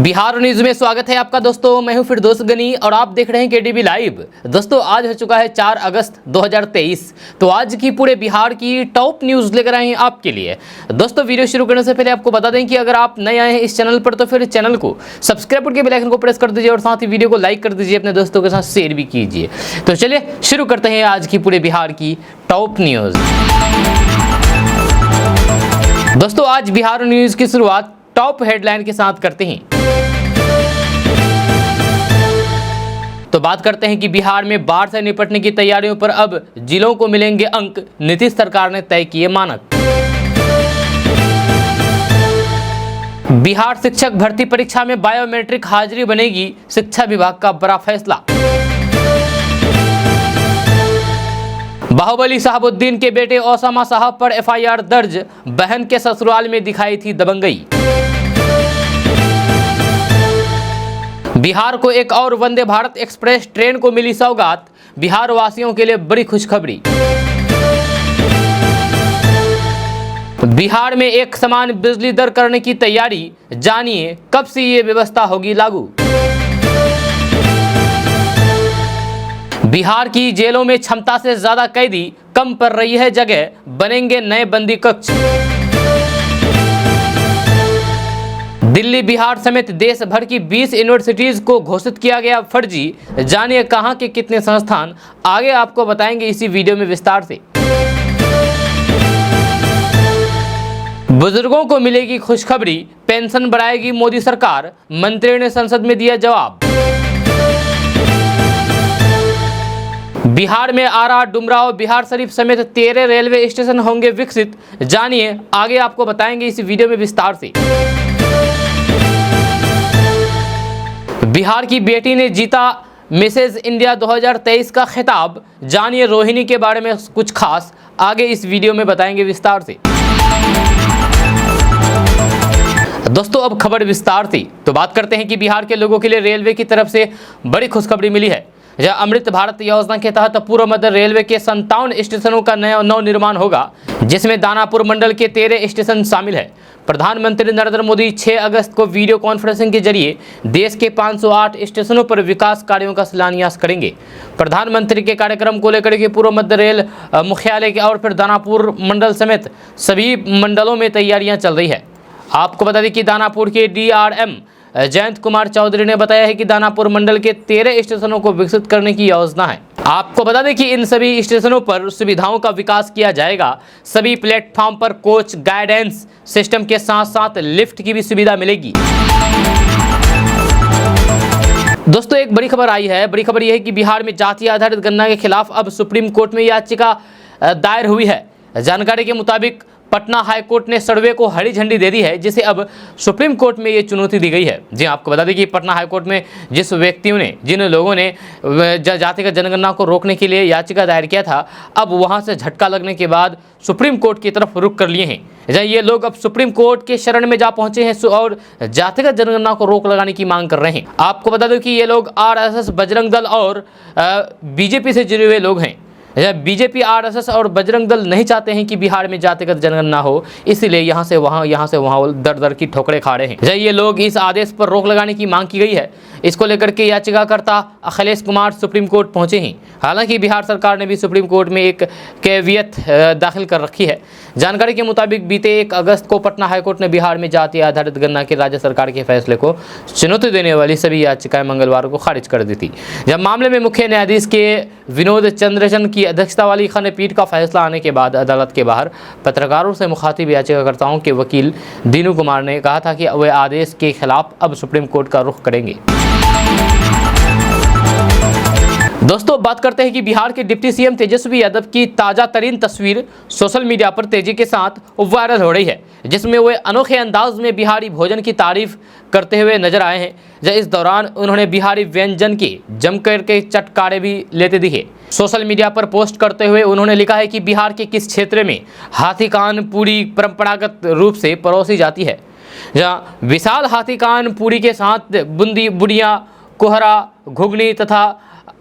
Bihar news में स्वागत है आपका दोस्तों। मैं हूं फिरदौस गनी और आप देख रहे हैं केडीबी लाइव। दोस्तों आज हो चुका है 4 अगस्त 2023। तो आज की पूरे बिहार की टॉप न्यूज लेकर आए हैं आपके लिए। दोस्तों वीडियो शुरू करने से पहले आपको बता दें कि अगर आप नए आए हैं इस चैनल पर तो फिर चैनल को सब्सक्राइब करके बेल आइकन को प्रेस कर दीजिए और साथ ही वीडियो को लाइक कर दीजिए, अपने दोस्तों के साथ शेयर भी कीजिए। तो चलिए शुरू करते हैं आज की पूरे बिहार की टॉप न्यूज। दोस्तों आज बिहार न्यूज की शुरुआत टॉप हेडलाइन के साथ करते हैं। तो बात करते हैं कि बिहार में बाढ़ से निपटने की तैयारियों पर अब जिलों को मिलेंगे अंक, नीतीश सरकार ने तय किए मानक। बिहार शिक्षक भर्ती परीक्षा में बायोमेट्रिक हाजिरी बनेगी, शिक्षा विभाग का बड़ा फैसला। बाहुबली साहबुद्दीन के बेटे ओसामा साहब पर एफआईआर दर्ज, बहन के ससुराल में दिखाई थी दबंगई। बिहार को एक और वंदे भारत एक्सप्रेस ट्रेन को मिली सौगात, बिहार वासियों के लिए बड़ी खुशखबरी। बिहार में एक समान बिजली दर करने की तैयारी, जानिए कब से ये व्यवस्था होगी लागू। बिहार की जेलों में क्षमता से ज्यादा कैदी, कम पड़ रही है जगह, बनेंगे नए बंदी कक्ष। दिल्ली बिहार समेत देश भर की 20 यूनिवर्सिटीज को घोषित किया गया फर्जी, जानिए कहां के कितने संस्थान, आगे आपको बताएंगे इसी वीडियो में विस्तार से। बुजुर्गों को मिलेगी खुशखबरी, पेंशन बढ़ाएगी मोदी सरकार, मंत्री ने संसद में दिया जवाब। बिहार में आरा, डुमराव, बिहार शरीफ समेत 13 रेलवे स्टेशन होंगे विकसित, जानिए आगे आपको बताएंगे इस वीडियो में विस्तार से। बिहार की बेटी ने जीता मिसेज इंडिया 2023 का खिताब, जानिए रोहिणी के बारे में कुछ खास, आगे इस वीडियो में बताएंगे विस्तार से। दोस्तों अब खबर विस्तार से तो बात करते हैं कि बिहार के लोगों के लिए रेलवे की तरफ से बड़ी खुशखबरी मिली है। यह अमृत भारत योजना के तहत पूर्व मध्य रेलवे के 57 स्टेशनों का नव निर्माण होगा, जिसमें दानापुर मंडल के 13 स्टेशन शामिल है। प्रधानमंत्री नरेंद्र मोदी 6 अगस्त को वीडियो कॉन्फ्रेंसिंग के जरिए देश के 508 स्टेशनों पर विकास कार्यों का शिलान्यास करेंगे। प्रधानमंत्री के कार्यक्रम को लेकर के पूर्व मध्य रेल मुख्यालय के और फिर दानापुर मंडल समेत सभी मंडलों में तैयारियां चल रही है। आपको बता दें कि दानापुर के DRM जयंत कुमार चौधरी ने बताया है कि दानापुर मंडल के 13 स्टेशनों को विकसित करने की योजना है। आपको बता दें कि इन सभी स्टेशनों पर सुविधाओं का विकास किया जाएगा। सभी प्लेटफॉर्म पर कोच गाइडेंस सिस्टम के साथ साथ लिफ्ट की भी सुविधा मिलेगी। दोस्तों एक बड़ी खबर आई है। बड़ी खबर यह है कि बिहार में जाति आधारित गणना के खिलाफ अब सुप्रीम कोर्ट में याचिका दायर हुई है। जानकारी के मुताबिक पटना हाईकोर्ट ने सर्वे को हरी झंडी दे दी है, जिसे अब सुप्रीम कोर्ट में ये चुनौती दी गई है। जी आपको बता दें कि पटना हाईकोर्ट में जिन लोगों ने जातिगत जनगणना को रोकने के लिए याचिका दायर किया था, अब वहां से झटका लगने के बाद सुप्रीम कोर्ट की तरफ रुख कर लिए हैं। ये लोग अब सुप्रीम कोर्ट के शरण में जा पहुंचे हैं और जातिगत जनगणना को रोक लगाने की मांग कर रहे हैं। आपको बता दें कि ये लोग RSS, बजरंग दल और बीजेपी से जुड़े हुए लोग हैं। बीजेपी, RSS और बजरंग दल नहीं चाहते हैं कि बिहार में जातिगत जनगणना हो, इसीलिए यहाँ से वहाँ दर दर की ठोकरें खा रहे हैं। ये लोग इस आदेश पर रोक लगाने की मांग की गई है। इसको लेकर के याचिकाकर्ता अखिलेश कुमार सुप्रीम कोर्ट पहुंचे हैं। हालांकि बिहार सरकार ने भी सुप्रीम कोर्ट में एक कैवियत दाखिल कर रखी है। जानकारी के मुताबिक बीते 1 अगस्त को पटना हाईकोर्ट ने बिहार में जाति आधारित गणना के राज्य सरकार के फैसले को चुनौती देने वाली सभी याचिकाएं मंगलवार को खारिज कर दी थी। जब मामले में मुख्य न्यायाधीश के विनोद चंद्रचन की अध्यक्षता वाली खंडपीठ का फैसला आने के बाद अदालत के बाहर पत्रकारों से मुखातिब याचिकाकर्ताओं के वकील दीनू कुमार ने कहा था कि वे आदेश के खिलाफ अब सुप्रीम कोर्ट का रुख करेंगे। दोस्तों बात करते हैं कि बिहार के डिप्टी सीएम तेजस्वी यादव की ताजा तरीन तस्वीर सोशल मीडिया पर तेजी के साथ वायरल हो रही है, जिसमें वे अनोखे अंदाज में बिहारी भोजन की तारीफ करते हुए नजर आए हैं। इस दौरान उन्होंने बिहारी व्यंजन के जमकर के चटकारे भी लेते दिखे। सोशल मीडिया पर पोस्ट करते हुए उन्होंने लिखा है कि बिहार के किस क्षेत्र में हाथी कान पूरी परंपरागत रूप से परोसी जाती है, जहाँ विशाल हाथी कान पूरी के साथ बूंदी, बुनिया, कोहरा, घुगनी तथा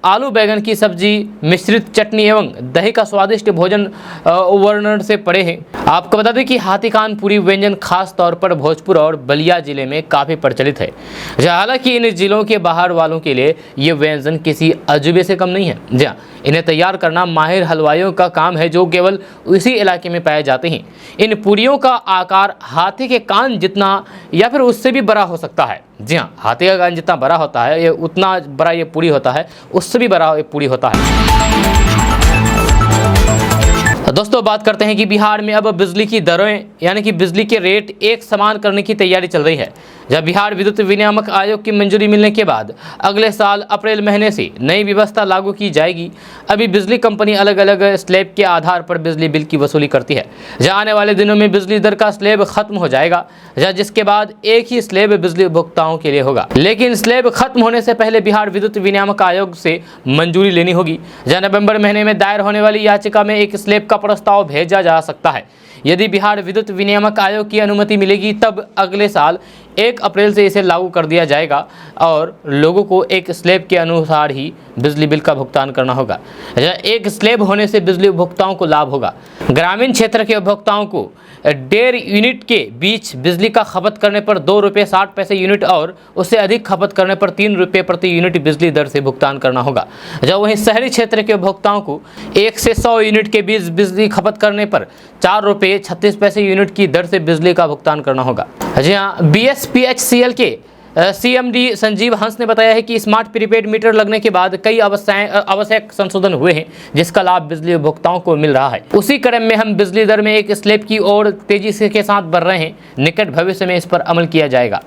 आलू बैगन की सब्जी, मिश्रित चटनी एवं दही का स्वादिष्ट भोजन वर्णन से पड़े हैं। आपको बता दें कि हाथी कान पूरी व्यंजन खास तौर पर भोजपुर और बलिया जिले में काफ़ी प्रचलित है। हालांकि इन जिलों के बाहर वालों के लिए ये व्यंजन किसी अजूबे से कम नहीं है। जी हाँ, इन्हें तैयार करना माहिर हलवाइयों का काम है जो केवल उसी इलाके में पाए जाते हैं। इन पूरियों का आकार हाथी के कान जितना या फिर उससे भी बड़ा हो सकता है। जी हाँ, हाथी का कान जितना बड़ा होता है ये उतना बड़ा ये पूरी होता है, उससे भी बड़ा ये पूरी होता है। दोस्तों बात करते हैं कि बिहार में अब बिजली की दरें यानी कि बिजली के रेट एक समान करने की तैयारी चल रही है। जब बिहार विद्युत विनियामक आयोग की मंजूरी मिलने के बाद अगले साल अप्रैल महीने से नई व्यवस्था लागू की जाएगी। अभी बिजली कंपनी अलग अलग स्लैब के आधार पर बिजली बिल की वसूली करती है। जहां आने वाले दिनों में बिजली दर का स्लैब खत्म हो जाएगा, जिसके बाद एक ही स्लैब बिजली उपभोक्ताओं के लिए होगा। लेकिन स्लैब खत्म होने से पहले बिहार विद्युत विनियामक आयोग से मंजूरी लेनी होगी। जहां नवंबर महीने में दायर होने वाली याचिका में एक स्लैब का प्रस्ताव भेजा जा सकता है। यदि बिहार विद्युत विनियामक आयोग की अनुमति मिलेगी तब अगले साल 1 अप्रैल से इसे लागू कर दिया जाएगा और लोगों को एक स्लैब के अनुसार ही बिजली बिल का भुगतान करना होगा। एक स्लैब होने से बिजली उपभोक्ताओं को लाभ होगा। ग्रामीण क्षेत्र के उपभोक्ताओं को 1.5 यूनिट के बीच बिजली का खपत करने पर 2 रुपये 60 पैसे यूनिट और उससे अधिक खपत करने पर 3 रुपये प्रति यूनिट बिजली दर से भुगतान करना होगा। जब वहीं शहरी क्षेत्र के उपभोक्ताओं को 1 से 100 यूनिट के बीच बिजली खपत करने पर 4 रुपये 36 पैसे यूनिट की दर से बिजली का भुगतान करना होगा। जी हाँ, BSPHCL के CMD संजीव हंस ने बताया है कि स्मार्ट प्रीपेड मीटर लगने के बाद कई आवश्यक संशोधन हुए हैं जिसका लाभ बिजली उपभोक्ताओं को मिल रहा है। उसी क्रम में हम बिजली दर में एक स्लैब की ओर तेजी से के साथ बढ़ रहे हैं। निकट भविष्य में इस पर अमल किया जाएगा।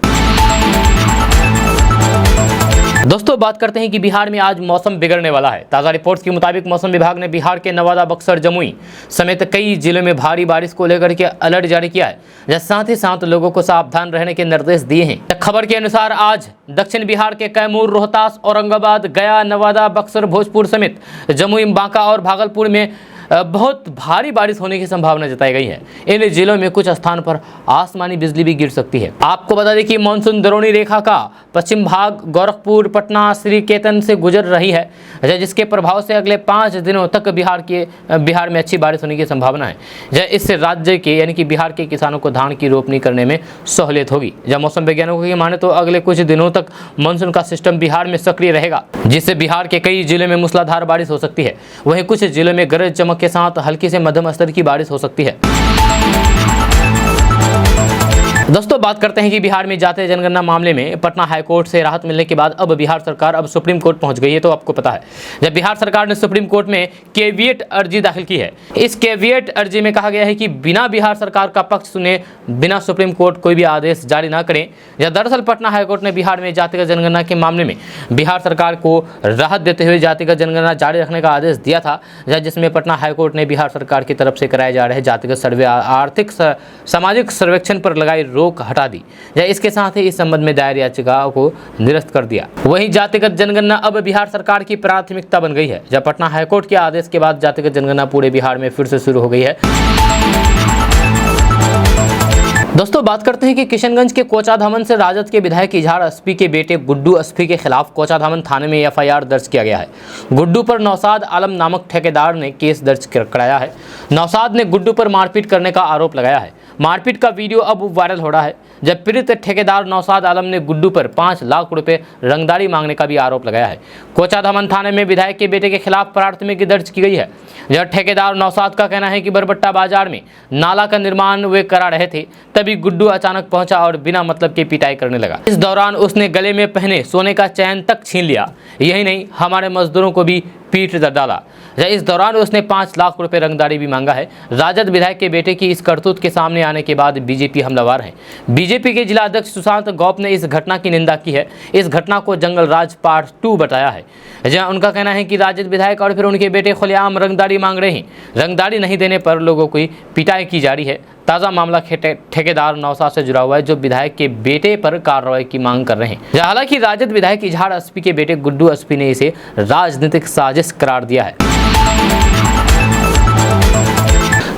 दोस्तों बात करते हैं कि बिहार में आज मौसम बिगड़ने वाला है। ताज़ा रिपोर्ट्स के मुताबिक मौसम विभाग ने बिहार के नवादा, बक्सर, जमुई समेत कई जिलों में भारी बारिश को लेकर के अलर्ट जारी किया है। साथ ही साथ लोगों को सावधान रहने के निर्देश दिए हैं। खबर के अनुसार आज दक्षिण बिहार के कैमूर, रोहतास, औरंगाबाद, गया, नवादा, बक्सर, भोजपुर समेत जमुई, बांका और भागलपुर में बहुत भारी बारिश होने की संभावना जताई गई है। इन जिलों में कुछ स्थान पर आसमानी बिजली भी गिर सकती है। आपको बता दें कि मानसून द्रोणी रेखा का पश्चिम भाग गोरखपुर, पटना, श्रीकेतन से गुजर रही है, जिसके प्रभाव से अगले 5 दिनों तक बिहार में अच्छी बारिश होने की संभावना है। इससे राज्य के यानी कि बिहार के किसानों को धान की रोपनी करने में सहूलियत होगी। जब मौसम वैज्ञानिकों की माने तो अगले कुछ दिनों तक मानसून का सिस्टम बिहार में सक्रिय रहेगा, जिससे बिहार के कई जिलों में मूसलाधार बारिश हो सकती है। वहीं कुछ जिलों में गरज चमक के साथ हल्की से मध्यम स्तर की बारिश हो सकती है। दोस्तों बात करते हैं कि बिहार में जातीय जनगणना मामले में पटना हाईकोर्ट से राहत मिलने के बाद अब बिहार सरकार अब सुप्रीम कोर्ट पहुंच गई है। तो आपको पता है जब बिहार सरकार ने सुप्रीम कोर्ट में केविएट अर्जी दाखिल की है। इस केविएट अर्जी में कहा गया है कि बिना बिहार सरकार का पक्ष सुने बिना सुप्रीम कोर्ट कोई भी आदेश जारी न करें। दरअसल पटना हाईकोर्ट ने बिहार में जातिगत जनगणना के मामले में बिहार सरकार को राहत देते हुए जातिगत जनगणना जारी रखने का आदेश दिया था, जिसमें पटना हाईकोर्ट ने बिहार सरकार की तरफ से कराए जा रहे जातिगत सर्वे आर्थिक सामाजिक सर्वेक्षण पर लगाई रोक हटा दी। इसके साथ ही इस संबंध में दायर याचिकाओं को निरस्त कर दिया। वहीं जातिगत जनगणना अब बिहार सरकार की प्राथमिकता बन गई है। जब पटना हाईकोर्ट के आदेश के बाद जातिगत जनगणना पूरे बिहार में फिर से शुरू हो गई है। दोस्तों बात करते हैं कि किशनगंज के कोचाधामन से राजद के विधायक इजहार अस्फी के बेटे गुड्डू अस्फी के खिलाफ कोचाधामन थाने में FIR दर्ज किया गया है। गुड्डू पर नौशाद आलम नामक ठेकेदार ने केस दर्ज कराया है। नौशाद ने गुड्डू पर मारपीट करने का आरोप लगाया है। मारपीट का वीडियो अब वायरल हो रहा है। जब पीड़ित ठेकेदार नौशाद आलम ने गुड्डू पर 5 लाख रुपए रंगदारी मांगने का भी आरोप लगाया है। कोचाधामन थाने में विधायक के बेटे के खिलाफ प्राथमिकी दर्ज की गई है। जब ठेकेदार नौशाद का कहना है कि बरबट्टा बाजार में नाला का निर्माण वे करा रहे थे, तभी गुड्डू अचानक पहुंचा और बिना मतलब की पिटाई करने लगा। इस दौरान उसने गले में पहने सोने का चैन तक छीन लिया। यही नहीं, हमारे मजदूरों को भी पीट डाला। इस दौरान उसने 5 लाख रुपए रंगदारी भी मांगा है। राजद विधायक के बेटे की इस करतूत के सामने आने के बाद बीजेपी हमलावर है। बीजेपी के जिला अध्यक्ष सुशांत गौप ने इस घटना की निंदा की है। इस घटना को जंगल राज पार्ट 2 बताया है, जहां उनका कहना है कि राजद विधायक और फिर उनके बेटे खुलेआम रंगदारी मांग रहे हैं। रंगदारी नहीं देने पर लोगों की पिटाई की जा रही है। ताज़ा मामला ठेकेदार नौशाद से जुड़ा हुआ है, जो विधायक के बेटे पर कार्रवाई की मांग कर रहे हैं। हालांकि राजद विधायक इजहार अस्फी के बेटे गुड्डू अस्फी ने इसे राजनीतिक साजिश करार दिया है।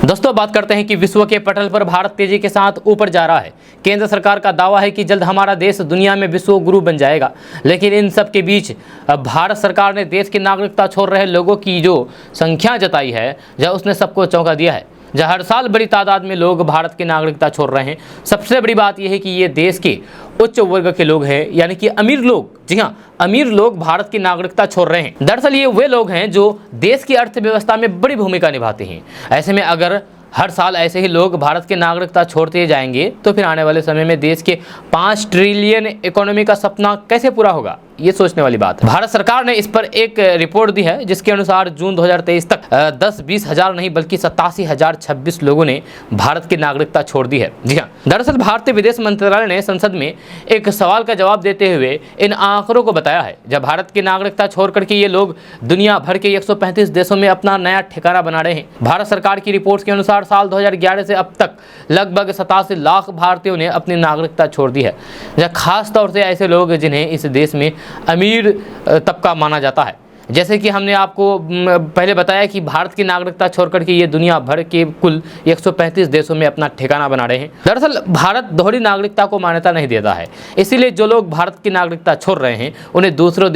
दोस्तों बात करते हैं कि विश्व के पटल पर भारत तेजी के साथ ऊपर जा रहा है। केंद्र सरकार का दावा है कि जल्द हमारा देश दुनिया में विश्व गुरु बन जाएगा, लेकिन इन सब के बीच भारत सरकार ने देश की नागरिकता छोड़ रहे लोगों की जो संख्या जताई है, जहाँ उसने सबको चौंका दिया है। जहाँ हर साल बड़ी तादाद में लोग भारत की नागरिकता छोड़ रहे हैं। सबसे बड़ी बात यह है कि ये देश के उच्च वर्ग के लोग हैं, यानी कि अमीर लोग। जी हाँ, अमीर लोग भारत की नागरिकता छोड़ रहे हैं। दरअसल ये वे लोग हैं जो देश की अर्थव्यवस्था में बड़ी भूमिका निभाते हैं। ऐसे में अगर हर साल ऐसे ही लोग भारत की नागरिकता छोड़ते जाएंगे तो फिर आने वाले समय में देश के 5 ट्रिलियन इकोनॉमी का सपना कैसे पूरा होगा, ये सोचने वाली बात है। भारत सरकार ने इस पर एक रिपोर्ट दी है, जिसके अनुसार जून 2023 तक 10-20 हजार नहीं बल्कि 87,026 लोगों ने भारत की नागरिकता छोड़ दी है। जी हाँ, दरअसल भारतीय विदेश मंत्रालय ने संसद में एक सवाल का जवाब देते हुए इन आंकड़ों को बताया है। जब भारत की नागरिकता छोड़ करके ये लोग दुनिया भर के 135 देशों में अपना नया ठिकाना बना रहे हैं। भारत सरकार की रिपोर्ट के अनुसार साल 2011 से अब तक लगभग 87 लाख भारतीयों ने अपनी नागरिकता छोड़ दी है। खास तौर से ऐसे लोग जिन्हें इस देश में अमीर तबका माना जाता है। जैसे कि हमने आपको पहले बताया कि भारत की नागरिकता छोड़ करके ये दुनिया भर के कुल 135 देशों में अपना ठिकाना बना रहे हैं। दरअसल भारत दोहरी नागरिकता को मान्यता नहीं देता है, इसीलिए जो लोग भारत की नागरिकता छोड़ रहे हैं उन्हें दूसरे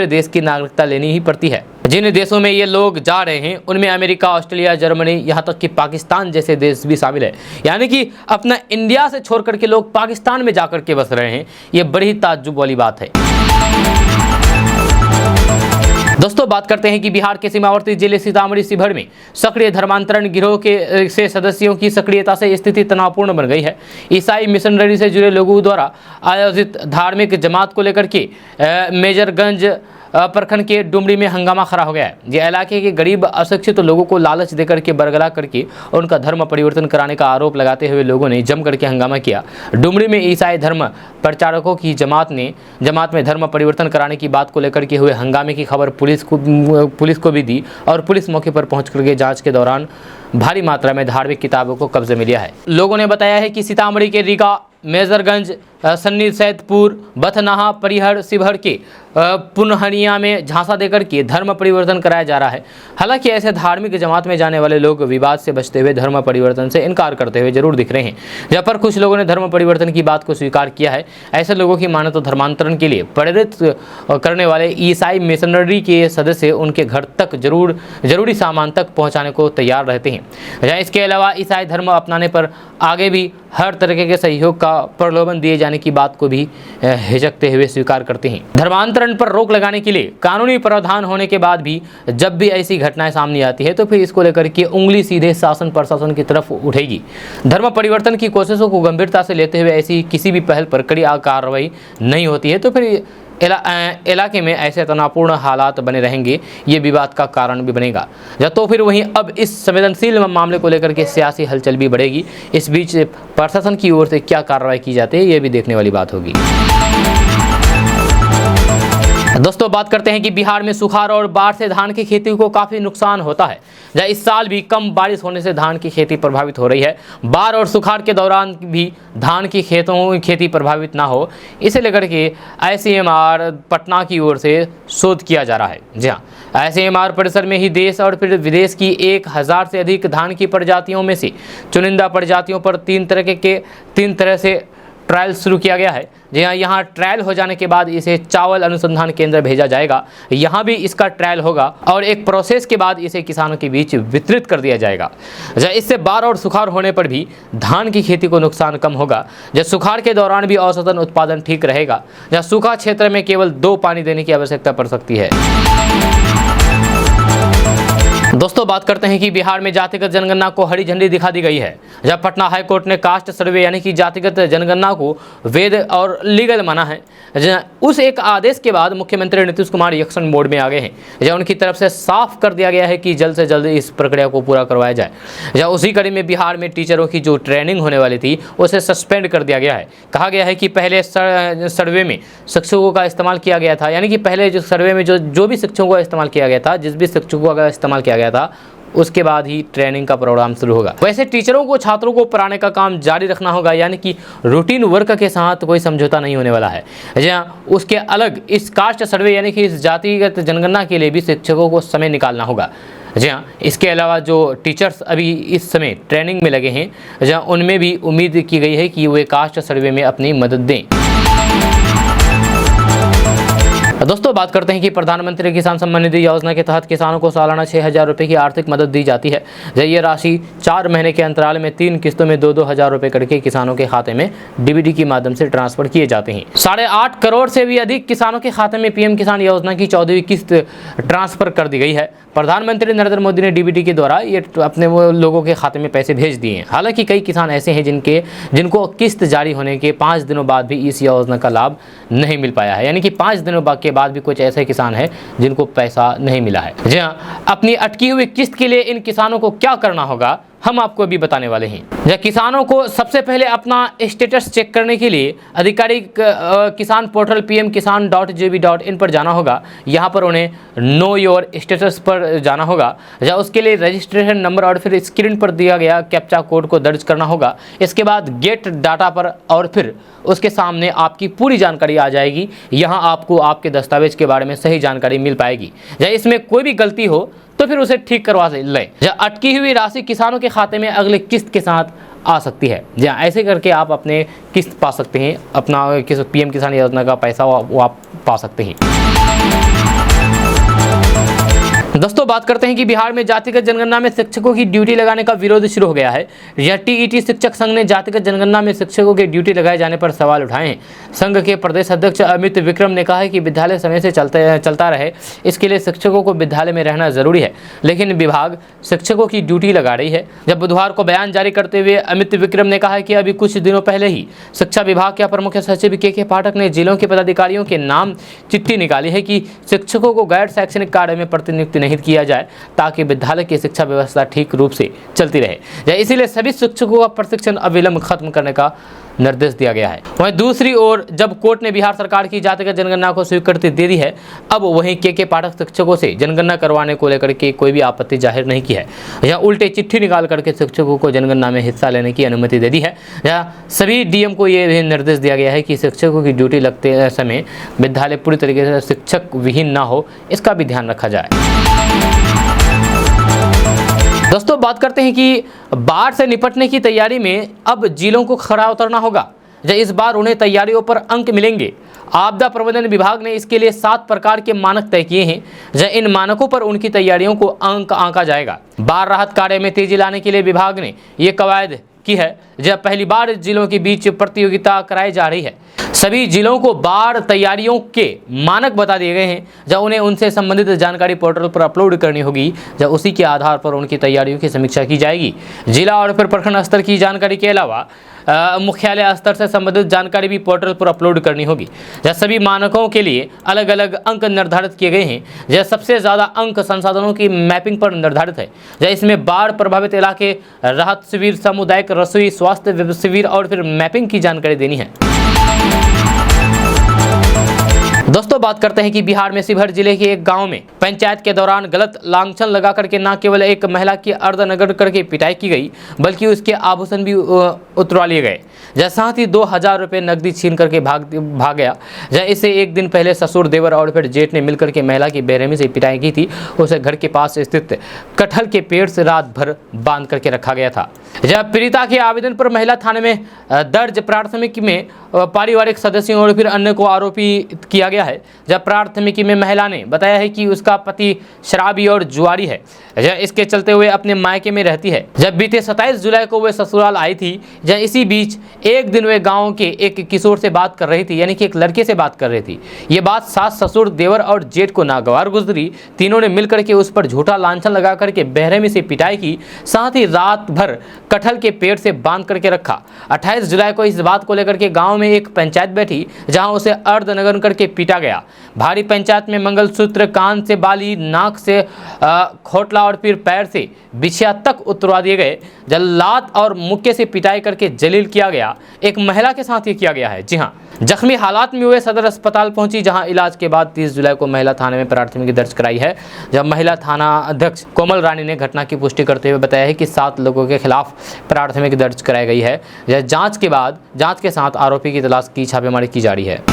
देश की नागरिकता लेनी ही पड़ती है। जिन देशों में ये लोग जा रहे हैं उनमें अमेरिका, ऑस्ट्रेलिया, जर्मनी, यहाँ तक कि पाकिस्तान जैसे देश भी शामिल है। यानी कि अपना इंडिया से छोड़ करके लोग पाकिस्तान में जाकर के बस रहे हैं। ये बड़ी ही ताज्जुब वाली बात है। दोस्तों बात करते हैं कि बिहार के सीमावर्ती जिले सीतामढ़ी शिवहर में सक्रिय धर्मांतरण गिरोह के से सदस्यों की सक्रियता से स्थिति तनावपूर्ण बन गई है। ईसाई मिशनरी से जुड़े लोगों द्वारा आयोजित धार्मिक जमात को लेकर के मेजरगंज प्रखंड के डुमरी में हंगामा खड़ा हो गया है। ये इलाके के गरीब अशिक्षित लोगों को लालच देकर के बरगला करके उनका धर्म परिवर्तन कराने का आरोप लगाते हुए लोगों ने जम करके हंगामा किया। डुमरी में ईसाई धर्म प्रचारकों की जमात में धर्म परिवर्तन कराने की बात को लेकर के हुए हंगामे की खबर पुलिस को भी दी और पुलिस मौके पर पहुंच करके जांच के दौरान भारी मात्रा में धार्मिक किताबों को कब्जे में लिया है। लोगों ने बताया है कि सीतामढ़ी के रीगा, मेजरगंज, सन्नी, सैदपुर, बथनाहा, परिहर, शिवहर के पुनहरिया में झांसा देकर के धर्म परिवर्तन कराया जा रहा है। हालांकि ऐसे धार्मिक जमात में जाने वाले लोग विवाद से बचते हुए धर्म परिवर्तन से इनकार करते हुए जरूर दिख रहे हैं। जहाँ पर कुछ लोगों ने धर्म परिवर्तन की बात को स्वीकार किया है। ऐसे लोगों की माने तो धर्मांतरण के लिए प्रेरित करने वाले ईसाई मिशनरी के सदस्य उनके घर तक जरूरी सामान तक पहुँचाने को तैयार रहते हैं। जहाँ इसके अलावा ईसाई धर्म अपनाने पर आगे भी हर तरह के सहयोग का प्रलोभन दिए जाने की बात को भी हिचकते हुए स्वीकार करते हैं। धर्मांतरण पर रोक लगाने के लिए कानूनी प्रावधान होने के बाद भी जब भी ऐसी घटनाएं सामने आती है तो फिर इसको लेकर के उंगली सीधे शासन प्रशासन की तरफ उठेगी। धर्म परिवर्तन की कोशिशों को गंभीरता से लेते हुए ऐसी किसी भी पहल पर कड़ी कार्रवाई नहीं होती है तो फिर इलाके में ऐसे तनावपूर्ण हालात बने रहेंगे। ये विवाद का कारण भी बनेगा। तो फिर वहीं अब इस संवेदनशील मामले को लेकर के सियासी हलचल भी बढ़ेगी। इस बीच प्रशासन की ओर से क्या कार्रवाई की जाती है ये भी देखने वाली बात होगी। दोस्तों बात करते हैं कि बिहार में सुखाड़ और बाढ़ से धान की खेती को काफ़ी नुकसान होता है। जहाँ इस साल भी कम बारिश होने से धान की खेती प्रभावित हो रही है। बाढ़ और सुखाड़ के दौरान भी धान की खेती प्रभावित ना हो, इसे लेकर के ICMR पटना की ओर से शोध किया जा रहा है। जी हाँ, ICMR परिसर में ही देश और फिर विदेश की 1000 से अधिक धान की प्रजातियों में से चुनिंदा प्रजातियों पर तीन तरह से ट्रायल शुरू किया गया है। जी हाँ, यहाँ ट्रायल हो जाने के बाद इसे चावल अनुसंधान केंद्र भेजा जाएगा। यहाँ भी इसका ट्रायल होगा और एक प्रोसेस के बाद इसे किसानों के बीच वितरित कर दिया जाएगा। जब इससे बाढ़ और सुखाड़ होने पर भी धान की खेती को नुकसान कम होगा। जब सुखाड़ के दौरान भी औसतन उत्पादन ठीक रहेगा। जहाँ सूखा क्षेत्र में केवल 2 पानी देने की आवश्यकता पड़ सकती है। दोस्तों बात करते हैं कि बिहार में जातिगत जनगणना को हरी झंडी दिखा दी गई है। जब पटना हाईकोर्ट ने कास्ट सर्वे यानी कि जातिगत जनगणना को वैध और लीगल माना है। उस एक आदेश के बाद मुख्यमंत्री नीतीश कुमार एक्शन मोड में आ गए हैं। जब उनकी तरफ से साफ कर दिया गया है कि जल्द से जल्द इस प्रक्रिया को पूरा करवाया जाए। जब उसी कड़ी में बिहार में टीचरों की जो ट्रेनिंग होने वाली थी उसे सस्पेंड कर दिया गया है। कहा गया है कि पहले सर्वे में शिक्षकों का इस्तेमाल किया गया था, यानी कि पहले जो सर्वे में जो भी शिक्षकों का इस्तेमाल किया गया था, जिस भी शिक्षकों का इस्तेमाल किया गया था, उसके बाद ही ट्रेनिंग का प्रोग्राम शुरू होगा। वैसे टीचरों को छात्रों को पढ़ाने का काम जारी रखना होगा, यानी कि रूटीन वर्क के साथ कोई समझौता नहीं होने वाला है। जहाँ उसके अलग इस कास्ट सर्वे यानी कि इस जातिगत जनगणना के लिए भी शिक्षकों को समय निकालना होगा। जी हाँ, इसके अलावा जो टीचर्स अभी इस समय ट्रेनिंग में लगे हैं, जहाँ उनमें भी उम्मीद की गई है कि वे कास्ट सर्वे में अपनी मदद दें। दोस्तों बात करते हैं कि प्रधानमंत्री किसान सम्मान निधि योजना के तहत किसानों को सालाना 6,000 रुपये की आर्थिक मदद दी जाती है। ये राशि 4 महीने के अंतराल में 3 किस्तों में 2-2 हज़ार रुपये करके किसानों के खाते में डीबीटी के माध्यम से ट्रांसफर किए जाते हैं। 8.5 करोड़ से भी अधिक किसानों के खाते में पीएम किसान योजना की 14वीं किस्त ट्रांसफर कर दी गई है। प्रधानमंत्री नरेंद्र मोदी ने डीबीटी के द्वारा ये अपने वो लोगों के खाते में पैसे भेज दिए हैं। हालांकि कई किसान ऐसे हैं जिनको किस्त जारी होने के 5 दिनों बाद भी इस योजना का लाभ नहीं मिल पाया है, यानी कि 5 दिनों के बाद भी कुछ ऐसे किसान हैं जिनको पैसा नहीं मिला है। जी हाँ, अपनी अटकी हुई किस्त के लिए इन किसानों को क्या करना होगा हम आपको अभी बताने वाले हैं। किसानों को सबसे पहले अपना स्टेटस चेक करने के लिए आधिकारिक किसान पोर्टल pmkisan.gov.in पर जाना होगा। यहाँ पर उन्हें नो योर स्टेटस पर जाना होगा। या उसके लिए रजिस्ट्रेशन नंबर और फिर स्क्रीन पर दिया गया कैप्चा कोड को दर्ज करना होगा। इसके बाद गेट डाटा पर और फिर उसके सामने आपकी पूरी जानकारी आ जाएगी। यहाँ आपको आपके दस्तावेज के बारे में सही जानकारी मिल पाएगी। या इसमें कोई भी गलती हो तो फिर उसे ठीक करवा लें। या अटकी हुई राशि किसानों के खाते में अगले किस्त के साथ आ सकती है। जी ऐसे करके आप अपने किस्त पा सकते हैं, अपना पीएम किसान योजना का पैसा वो आप पा सकते हैं। दोस्तों बात करते हैं कि बिहार में जातिगत जनगणना में शिक्षकों की ड्यूटी लगाने का विरोध शुरू हो गया है। यह टीईटी शिक्षक संघ ने जातिगत जनगणना में शिक्षकों की ड्यूटी लगाए जाने पर सवाल उठाए हैं। संघ के प्रदेश अध्यक्ष अमित विक्रम ने कहा है कि विद्यालय समय से चलता रहे, इसके लिए शिक्षकों को विद्यालय में रहना जरूरी है, लेकिन विभाग शिक्षकों की ड्यूटी लगा रही है। जब बुधवार को बयान जारी करते हुए अमित विक्रम ने कहा कि अभी कुछ दिनों पहले ही शिक्षा विभाग के अपर मुख्य सचिव के पाठक ने जिलों के पदाधिकारियों के नाम चिट्ठी निकाली है कि शिक्षकों को गैर शैक्षणिक कार्य में प्रतिनियुक्त नहीं किया जाए, ताकि विद्यालय की शिक्षा व्यवस्था ठीक रूप से चलती रहे। इसीलिए सभी शिक्षकों का प्रशिक्षण अविलंब खत्म करने का निर्देश दिया गया है। वहीं दूसरी ओर जब कोर्ट ने बिहार सरकार की जातिगत जनगणना को स्वीकृति दे दी है, अब वहीं के पाठक शिक्षकों से जनगणना करवाने को लेकर के कोई भी आपत्ति जाहिर नहीं की है। यह उल्टे चिट्ठी निकाल करके शिक्षकों को जनगणना में हिस्सा लेने की अनुमति दे दी है। यह सभी डीएम को ये निर्देश दिया गया है कि शिक्षकों की ड्यूटी लगते समय विद्यालय पूरी तरीके से शिक्षक विहीन ना हो, इसका भी ध्यान रखा जाए। दोस्तों बात करते हैं कि बाढ़ से निपटने की तैयारी में अब जिलों को खरा उतरना होगा। इस बार उन्हें तैयारियों पर अंक मिलेंगे। आपदा प्रबंधन विभाग ने इसके लिए 7 प्रकार के मानक तय किए हैं। इन मानकों पर उनकी तैयारियों को अंक आंका जाएगा। बाढ़ राहत कार्य में तेजी लाने के लिए विभाग ने ये कवायद की है। जब पहली बार जिलों के बीच प्रतियोगिता कराई जा रही है। सभी जिलों को बाढ़ तैयारियों के मानक बता दिए गए हैं। जब उन्हें उनसे संबंधित जानकारी पोर्टल पर अपलोड करनी होगी, जब उसी के आधार पर उनकी तैयारियों की समीक्षा की जाएगी। जिला और फिर प्रखंड स्तर की जानकारी के अलावा मुख्यालय स्तर से संबंधित जानकारी भी पोर्टल पर अपलोड करनी होगी। जब सभी मानकों के लिए अलग अलग अंक निर्धारित किए गए हैं। जब सबसे ज़्यादा अंक संसाधनों की मैपिंग पर निर्धारित है। जब इसमें बाढ़ प्रभावित इलाके, राहत शिविर, सामुदायिक रसोई, स्वास्थ्य शिविर और फिर मैपिंग की जानकारी देनी है। दोस्तों बात करते हैं कि बिहार में शिवहर जिले के एक गांव में पंचायत के दौरान गलत लांछन लगा करके न केवल एक महिला की अर्धनग्न करके पिटाई की गई, बल्कि उसके आभूषण भी उतरवा लिए गए। साथ ही 2,000 रुपये नकदी छीन करके भाग गया। इसे एक दिन पहले ससुर, देवर और फिर जेठ ने मिलकर के महिला की बेरहमी से पिटाई की थी। उसे घर के पास स्थित कटहल के पेड़ से रात भर बांध करके रखा गया था। जब पीड़िता के आवेदन पर महिला थाने में दर्ज प्राथमिकी में पारिवारिक सदस्यों और फिर अन्य को आरोपी किया गया है। जब प्राथमिकी में महिला ने बताया है कि उसका पति शराबी और जुआरी है, इसके चलते हुए अपने मायके में रहती है। जब बीते 27 जुलाई को वे ससुराल आई थी। जब इसी बीच एक दिन वे गांव के एक किशोर से बात कर रही थी, यानी कि एक लड़के से बात कर रही थी। ये बात सास, ससुर, देवर और जेठ को नागवार गुजरी। तीनों ने मिलकर के उस पर झूठा लांछन लगा करके बेरहमी से पिटाई की, साथ ही रात भर कटहल के पेड़ से बांध करके रखा। 28 जुलाई को इस बात को लेकर के गांव में एक पंचायत बैठी, जहां उसे अर्धनग्न करके पीटा गया। भारी पंचायत में मंगलसूत्र, कान से बाली, नाक से खोटला और फिर पैर से बिछिया तक उतरवा दिए गए। लात और मुक्के से पिटाई करके जलील किया गया। एक महिला के साथ ये किया गया है। जी हाँ, जख्मी हालात में हुए सदर अस्पताल पहुंची, जहां इलाज के बाद 30 जुलाई को महिला थाने में प्राथमिकी दर्ज कराई है। जब महिला थाना अध्यक्ष कोमल रानी ने घटना की पुष्टि करते हुए बताया है कि 7 लोगों के खिलाफ प्राथमिकी दर्ज कराई गई है। जांच के साथ आरोपी की तलाश की छापेमारी की जा रही है।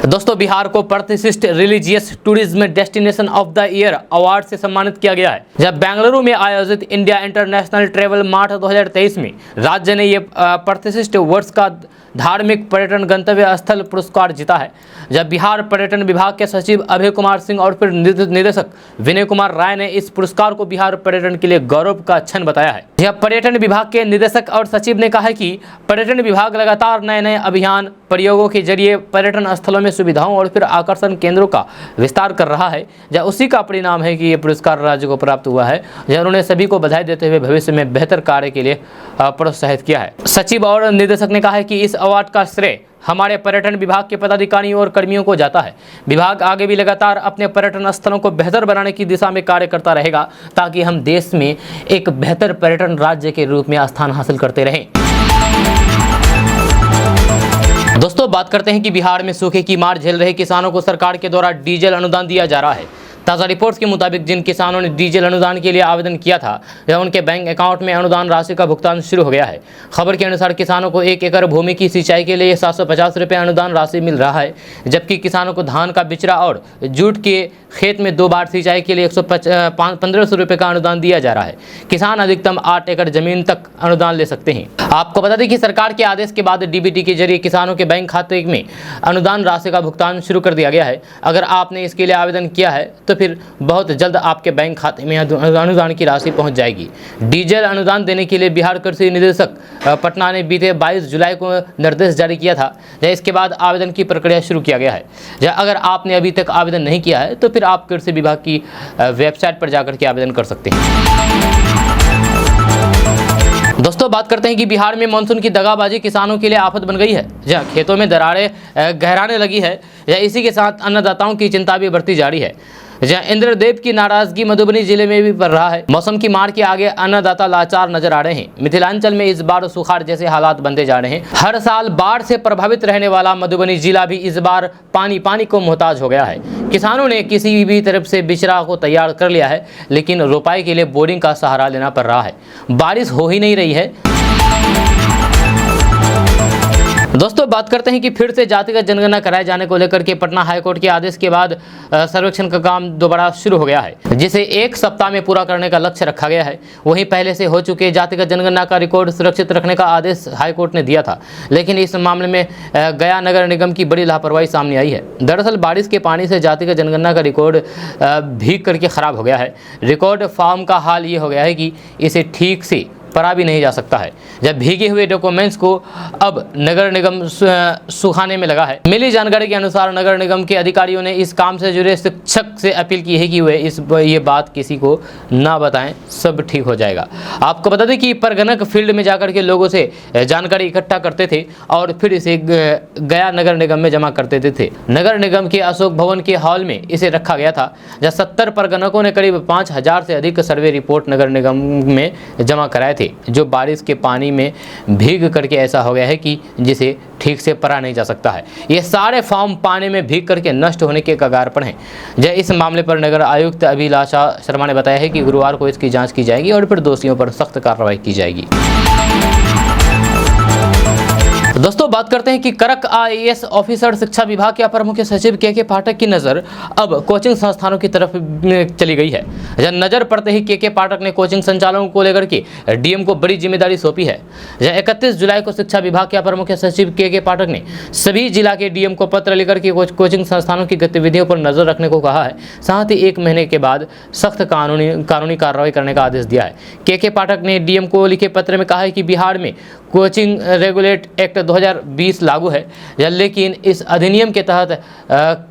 दोस्तों, बिहार को प्रतिष्ठित religious tourism destination of the year award से सम्मानित किया गया है। जब बेंगलुरु में आयोजित इंडिया इंटरनेशनल ट्रेवल मार्ट 2023 में राज्य ने यह प्रतिष्ठित वर्ष का धार्मिक पर्यटन गंतव्य स्थल पुरस्कार जीता है। जब बिहार पर्यटन विभाग के सचिव अभय कुमार सिंह और फिर निदेशक विनय कुमार राय ने इस पुरस्कार को बिहार पर्यटन के लिए गौरव का क्षण बताया है। यह पर्यटन विभाग के निदेशक और सचिव ने कहा है कि पर्यटन विभाग लगातार नए नए अभियान प्रयोगों के जरिए पर्यटन स्थलों में सुविधाओं और फिर आकर्षण केंद्रों का विस्तार कर रहा है। यह उसी का परिणाम है कि ये पुरस्कार राज्य को प्राप्त हुआ है। उन्होंने सभी को बधाई देते हुए भविष्य में बेहतर कार्य के लिए प्रोत्साहित किया है। सचिव और निदेशक ने कहा है कि इस अवार्ड का श्रेय हमारे पर्यटन विभाग के पदाधिकारियों और कर्मियों को जाता है। विभाग आगे भी लगातार अपने पर्यटन स्थलों को बेहतर बनाने की दिशा में कार्य करता रहेगा ताकि हम देश में एक बेहतर पर्यटन राज्य के रूप में स्थान हासिल करते रहें। दोस्तों, बात करते हैं कि बिहार में सूखे की मार झेल रहे किसानों को सरकार के द्वारा डीजल अनुदान दिया जा रहा है। ताज़ा रिपोर्ट्स के मुताबिक जिन किसानों ने डीजल अनुदान के लिए आवेदन किया था, या उनके बैंक अकाउंट में अनुदान राशि का भुगतान शुरू हो गया है। खबर के अनुसार किसानों को 1 एकड़ भूमि की सिंचाई के लिए 750 रुपये अनुदान राशि मिल रहा है, जबकि किसानों को धान का बिचड़ा और जूट के खेत में 2 बार सिंचाई के लिए 1500 रुपये का अनुदान दिया जा रहा है। किसान अधिकतम 8 एकड़ जमीन तक अनुदान ले सकते हैं। आपको बता दें कि सरकार के आदेश के बाद डीबीटी के जरिए किसानों के बैंक खाते में अनुदान राशि का भुगतान शुरू कर दिया गया है। अगर आपने इसके लिए आवेदन किया है तो फिर बहुत जल्द आपके बैंक खाते में अनुदान की राशि पहुंच जाएगी। डीजल अनुदान देने के लिए बिहार कृषि निदेशक पटना ने बीते 22 जुलाई को निर्देश जारी किया था। इसके बाद आवेदन की प्रक्रिया शुरू किया गया है। अगर आपने अभी तक आवेदन नहीं किया है तो फिर आप कृषि विभाग की वेबसाइट पर जाकर के आवेदन कर सकते हैं। दोस्तों, बात करते हैं कि बिहार में मानसून की दगाबाजी किसानों के लिए आफत बन गई है। जहाँ खेतों में दरारें गहराने लगी है, या इसी के साथ अन्नदाताओं की चिंता भी बढ़ती जा रही है। जहाँ इंद्रदेव की नाराजगी मधुबनी जिले में भी बढ़ रहा है। मौसम की मार के आगे अन्नदाता लाचार नजर आ रहे हैं। मिथिलांचल में इस बार सुखाड़ जैसे हालात बनते जा रहे हैं। हर साल बाढ़ से प्रभावित रहने वाला मधुबनी जिला भी इस बार पानी को मोहताज हो गया है। किसानों ने किसी भी तरफ से बिचड़ा को तैयार कर लिया है, लेकिन रोपाई के लिए बोरिंग का सहारा लेना पड़ रहा है। बारिश हो ही नहीं रही है। दोस्तों, बात करते हैं कि फिर से जातिगत जनगणना कराए जाने को लेकर के पटना हाईकोर्ट के आदेश के बाद सर्वेक्षण का काम दोबारा शुरू हो गया है, जिसे 1 सप्ताह में पूरा करने का लक्ष्य रखा गया है। वहीं पहले से हो चुके जातिगत जनगणना का रिकॉर्ड सुरक्षित रखने का आदेश हाईकोर्ट ने दिया था, लेकिन इस मामले में गया नगर निगम की बड़ी लापरवाही सामने आई है। दरअसल बारिश के पानी से जातिगत जनगणना का रिकॉर्ड भीग करके खराब हो गया है। रिकॉर्ड फॉर्म का हाल ये हो गया है कि इसे ठीक से पढ़ा भी नहीं जा सकता है। जब भीगे हुए डॉक्यूमेंट्स को अब नगर निगम सुखाने में लगा है। मिली जानकारी के अनुसार नगर निगम के अधिकारियों ने इस काम से जुड़े शिक्षक से अपील की है कि वे ये बात किसी को ना बताएं, सब ठीक हो जाएगा। आपको बता दें कि परगनक फील्ड में जाकर के लोगों से जानकारी इकट्ठा करते थे और फिर इसे गया नगर निगम में जमा करते थे। नगर निगम के अशोक भवन के हॉल में इसे रखा गया था, जहाँ 70 परगनकों ने करीब 5000 से अधिक सर्वे रिपोर्ट नगर निगम में जमा कराए थे, जो बारिश के पानी में भीग करके ऐसा हो गया है कि जिसे ठीक से पढ़ा नहीं जा सकता है। ये सारे फॉर्म पानी में भीग करके नष्ट होने के कगार पर हैं। इस मामले पर नगर आयुक्त अभिलाषा शर्मा ने बताया है कि गुरुवार को इसकी जांच की जाएगी और फिर दोषियों पर सख्त कार्रवाई की जाएगी। दोस्तों, बात करते हैं कि करक आईएएस ऑफिसर शिक्षा विभाग के अपर मुख्य सचिव के पाठक की नज़र अब कोचिंग संस्थानों की तरफ चली गई है। नज़र पड़ते ही के पाठक ने कोचिंग संचालकों को लेकर के डीएम को बड़ी जिम्मेदारी सौंपी है। 31 जुलाई को शिक्षा विभाग के अपर मुख्य सचिव के पाठक ने सभी जिला के डीएम को पत्र लेकर के कोचिंग संस्थानों की गतिविधियों पर नजर रखने को कहा है। साथ ही 1 महीने के बाद सख्त कानूनी कार्रवाई करने का आदेश दिया है। के पाठक ने डीएम को लिखे पत्र में कहा है कि बिहार में कोचिंग रेगुलेट एक्ट 2020 लागू है, लेकिन इस अधिनियम के तहत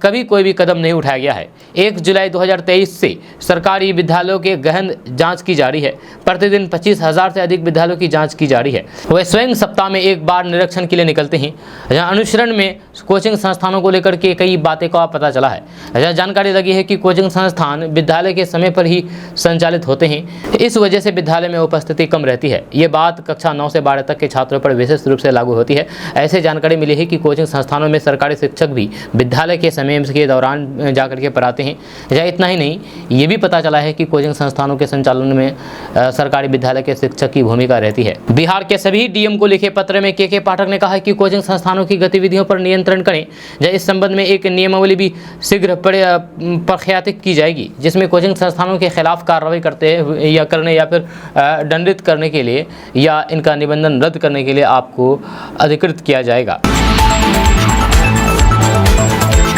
कभी कोई भी कदम नहीं उठाया गया है। 1 जुलाई 2023 से सरकारी विद्यालयों के गहन जांच की जा रही है। प्रतिदिन 25,000 से अधिक विद्यालयों की जांच की जा रही है। वे स्वयं सप्ताह में 1 बार निरीक्षण के लिए निकलते हैं। जहाँ अनुश्रवण में कोचिंग संस्थानों को लेकर के कई बातें का पता चला है। जानकारी लगी है कि कोचिंग संस्थान विद्यालय के समय पर ही संचालित होते हैं, इस वजह से विद्यालय में उपस्थिति कम रहती है। ये बात कक्षा 9 से 12 तक के छात्रों पर विशेष रूप से लागू होती है। ऐसे जानकारी मिली है कि कोचिंग संस्थानों में सरकारी शिक्षक भी विद्यालय के समय के दौरान जाकर के पढ़ाते हैं। या इतना ही नहीं, ये भी पता चला है कि कोचिंग संस्थानों के संचालन में सरकारी विद्यालय के शिक्षक की भूमिका रहती है। बिहार के सभी डीएम को लिखे पत्र में के पाठक ने कहा कि कोचिंग संस्थानों की गतिविधियों पर नियंत्रण करें। इस संबंध में एक नियमावली भी शीघ्र प्रख्यात की जाएगी, जिसमें कोचिंग संस्थानों के खिलाफ कार्रवाई करने या फिर दंडित करने के लिए या इनका निबंधन रद्द करने के लिए आपको अधिकृत किया जाएगा।